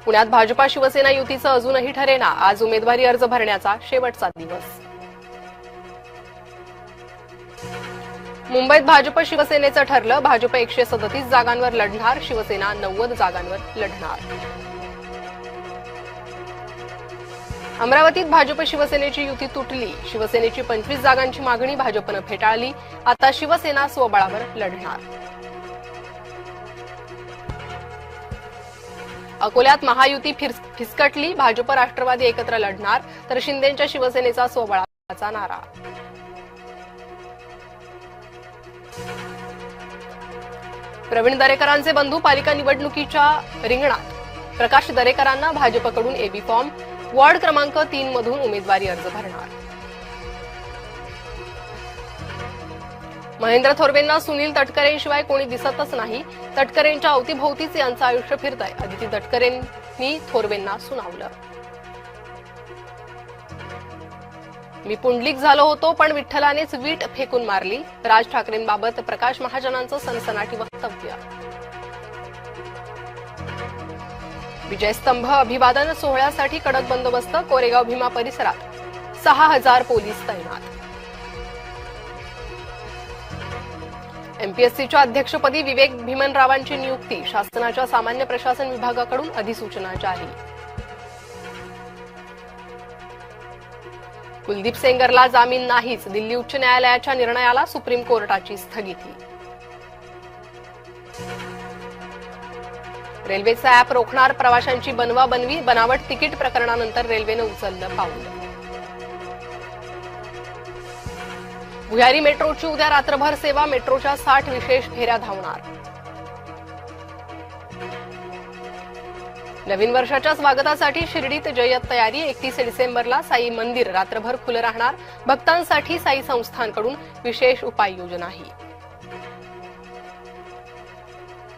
पुण्यात भाजपा शिवसेना युतीचं अजूनही ठरेना, आज उमेदवारी अर्ज भरण्याचा शेवटचा दिवस। मुंबईत भाजप शिवसेनेचं ठरलं, भाजप 137 जागांवर लढणार, शिवसेना 90 जागांवर लढणार। अमरावतीत भाजप शिवसेनेची युती तुटली, शिवसेनेची 25 जागांची मागणी भाजपनं फेटाळली, आता शिवसेना स्वबळावर लढणार। अकोल्यात महायुती फिसकटली, भाजप राष्ट्रवादी एकत्र लढणार, तर शिंदेंच्या शिवसेनेचा स्वबळाचा नारा। प्रवीण दरेकरांचे बंधू पालिका निवडणुकीच्या रिंगणात, प्रकाश दरेकरांना भाजपकडून एबी फॉर्म, वॉर्ड क्रमांक 3 मधून उमेदवारी अर्ज भरणार। महेंद्र थोरवेंना सुनील तटकरेंशिवाय कोणी दिसतच नाही, तटकरेंच्या अवतीभोवतीच यांचं आयुष्य फिरतंय, अदिती तटकरेंनी थोरवेंना सुनावलं। मी पुंडलिक झालो होतो पण विठ्ठलानेच वीट फेकून मारली, राज ठाकरेंबाबत प्रकाश महाजनांचं सनसनाटी वक्तव्य। विजयस्तंभ अभिवादन सोहळ्यासाठी कडक बंदोबस्त, कोरेगाव भीमा परिसरात 6000 पोलीस तैनात। एमपीएससीच्या अध्यक्षपदी विवेक भीमनरावांची नियुक्ती, शासनाच्या सामान्य प्रशासन विभागाकडून अधिसूचना जारी। कुलदीप सेंगरला जामीन नाहीच, दिल्ली उच्च न्यायालयाच्या निर्णयाला सुप्रीम कोर्टाची स्थगिती। रेल्वेचं अॅप रोखणार, प्रवाशांची बनवाबनवी, बनावट तिकीट प्रकरणानंतर रेल्वेनं उचललं पाऊल। भुयारी मेट्रोची उद्या रात्रभर सेवा, मेट्रोच्या 60 विशेष फेऱ्या धावणार। नवीन वर्षाच्या स्वागतासाठी शिर्डीत जय्यत तयारी, 31 डिसेंबरला साई मंदिर रात्रभर खुलं राहणार, भक्तांसाठी साई संस्थांकडून विशेष उपाययोजनाही।